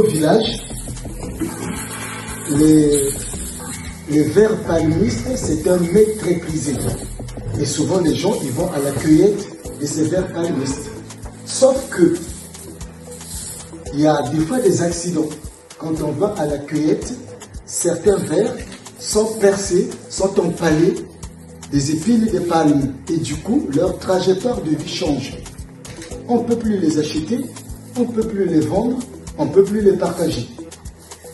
nos villages, les vers palmistes, c'est un mets très prisé. Et souvent, les gens, ils vont à la cueillette de ces vers palmistes. Sauf que, il y a des fois des accidents. Quand on va à la cueillette, certains vers sont percés, sont empalés des épines de palme. Et du coup, leur trajectoire de vie change. On ne peut plus les acheter, on ne peut plus les vendre, on ne peut plus les partager.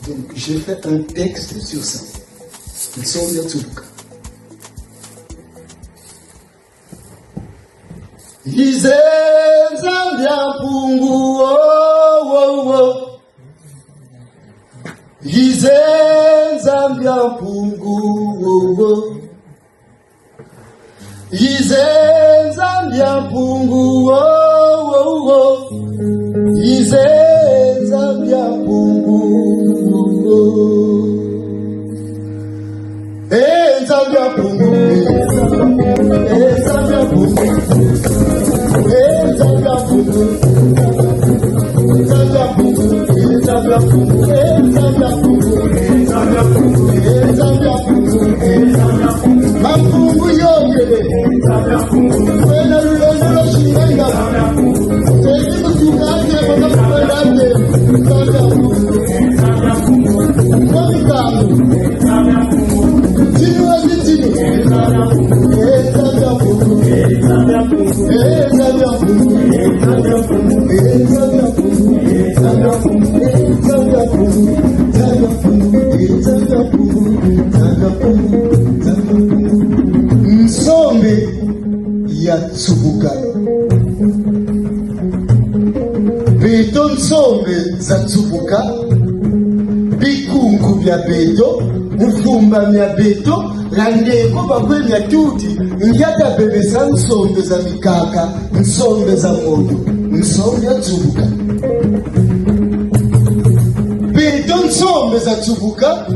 Donc, j'ai fait un texte sur ça. Ils sont bien Tsubuka. Izenza pungu oh oh oh. Izenza pungu oh oh. Izenza pungu oh oh oh. Izenza pungu oh oh. Ezambia pungu, Ezambia pungu, Ezambia pungu, Ezambia pungu, Ezambia pungu, Ezambia pungu, Ezambia pungu, Ezambia pungu, Ezambia pungu, mapungu yongele, Ezambia pungu, wena lulolo shinga, Ezambia pungu, tezi kutukate wana kuelate, Ezambia pungu, Ezambia pungu, wabikamu, Ezambia pungu. Nsombe ya Tsubuka. Beto nsombe za Tsubuka. Bikungu bya beto. Mufumba mya beto. Landeko bakwe mya tuti. Njata bebesa nsombe za mikaka. Nsombe za moyo. Nsombe ya Tsubuka. Beto nsombe za Tsubuka.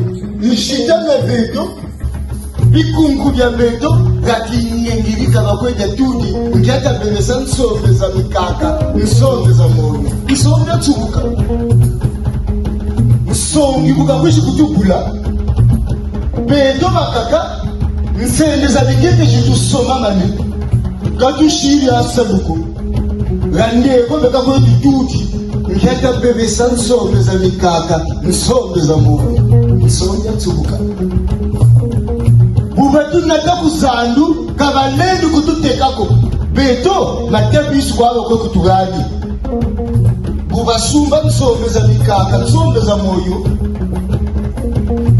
Nishita na beto. Bikungu bya beto. Gati nyengirika bakwe mya tuti. Njata bebesa nsombe za mikaka. Nsombe za moyo. Nsombe ya Tsubuka. Nsongi bukakwishi kutubula. Beto bakaka. Nsende za bigete jitusoma mani. Gatushiri asabuko. Landeko beka kwe tututi. Njata bebesa nsombe za mikaka. Nsombe za moyo. Nsombe ya Tsubuka. Bubatu nataku zandu. Kabalendu kututekako. Beto matebisu kwa wako kutugani. Bubasumba nsombe za mikaka. Nsombe za moyo.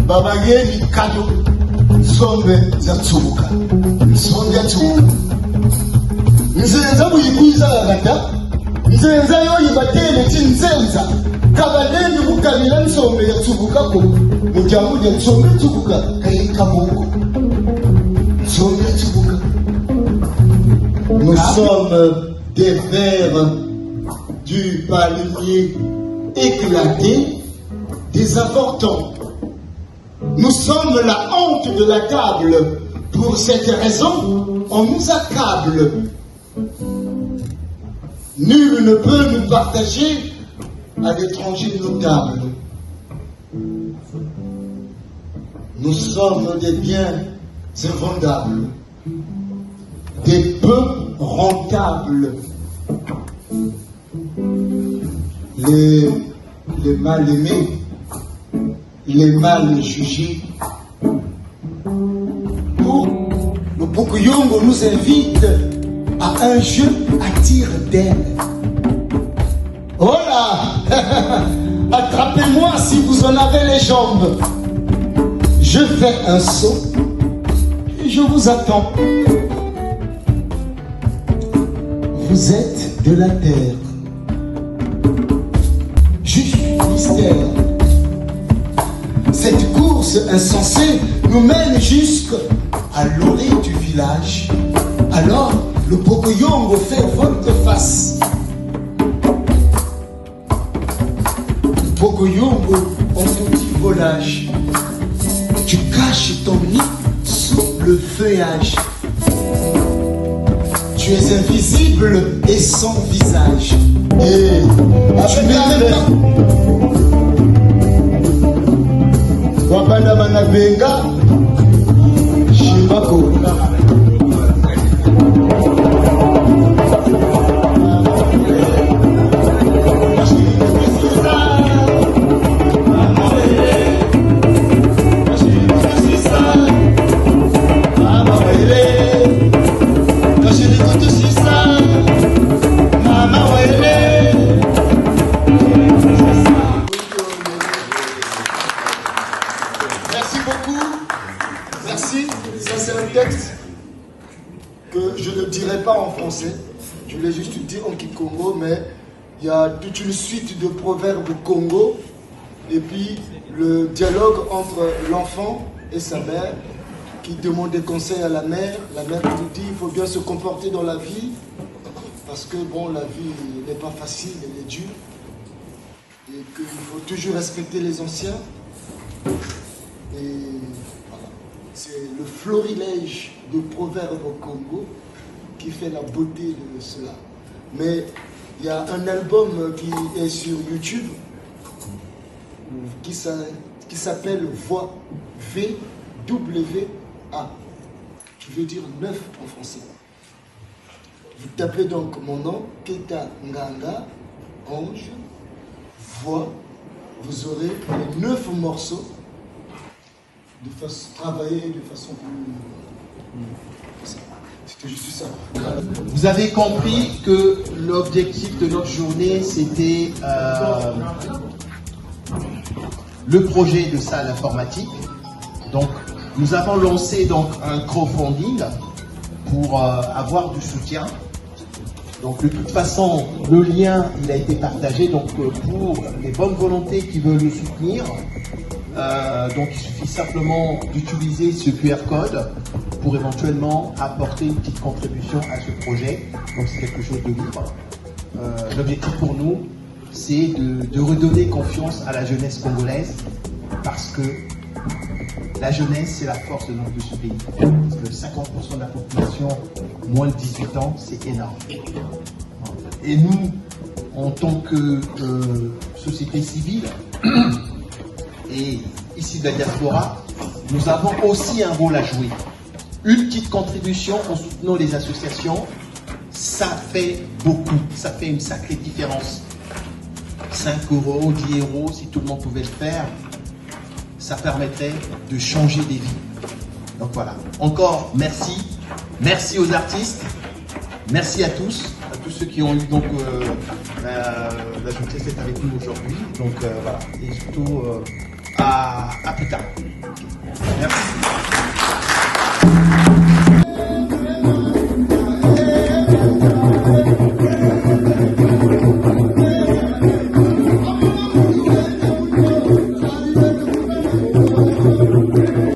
Baba yeni kado. Nsombe za Tsubuka. Nsombe ya Tsubuka. Nzenza muyikwiza gagata. Nzenza yoyi batele chinzenza. Kabaleni mukamila nsombe ya Tsubuka ko. Mujamuja nsombe ya Tsubuka. Kayika mungu. Nsombe ya Tsubuka. Nous sommes des vers du palmier éclaté, des avortons. Nous sommes la honte de la table. Pour cette raison, on nous accable. Nul ne peut nous partager à l'étranger notable. Nous sommes des biens invendables, des peu rentables. Les mal aimés, les mal jugés. Pour le Bokuyongo nous invite à un jeu à tir d'aile. Oh là, attrapez-moi si vous en avez les jambes. Je fais un saut et je vous attends. Vous êtes de la terre. Juste mystère. Cette course insensée nous mène jusqu'à l'orée du village. Alors, le Bokuyongo fait volte-face. Bokuyongo en petit volage. Tu caches ton nid sous le feuillage. Tu es invisible et sans visage. Et tu n'es même pas... na benga Shibako. Merci beaucoup. Merci. Ça, c'est un texte que je ne dirai pas en français. Je voulais juste dire en Kikongo, mais il y a toute une suite de proverbes Congo. Et puis, le dialogue entre l'enfant et sa mère qui demande des conseils à la mère. La mère lui dit il faut bien se comporter dans la vie parce que, bon, la vie n'est pas facile, elle est dure. Et qu'il faut toujours respecter les anciens. Et voilà, c'est le florilège de proverbes au Congo qui fait la beauté de cela. Mais il y a un album qui est sur YouTube qui s'appelle Voix, V-W-A, qui veut dire 9 en français. Vous tapez donc mon nom, Keita Nganga, Ange, Voix, vous aurez les 9 morceaux de façon travailler de façon plus. C'était juste ça. Vous avez compris que l'objectif de notre journée, c'était le projet de salle informatique. Donc, nous avons lancé donc un crowdfunding pour avoir du soutien. Donc, de toute façon, le lien, il a été partagé. Donc, pour les bonnes volontés qui veulent le soutenir, donc il suffit simplement d'utiliser ce QR code pour éventuellement apporter une petite contribution à ce projet. Donc c'est quelque chose de libre. L'objectif pour nous, c'est de redonner confiance à la jeunesse congolaise parce que la jeunesse, c'est la force de ce pays. Parce que 50% de la population, moins de 18 ans, c'est énorme. Et nous, en tant que société civile, et ici de la diaspora, nous avons aussi un rôle à jouer. Une petite contribution en soutenant les associations, ça fait beaucoup, ça fait une sacrée différence. 5 euros, 10 euros, si tout le monde pouvait le faire, ça permettrait de changer des vies. Donc voilà, encore merci. Merci aux artistes, merci à tous ceux qui ont eu donc la gentillesse d'être avec nous aujourd'hui. Donc voilà, et surtout à plus tard. Merci.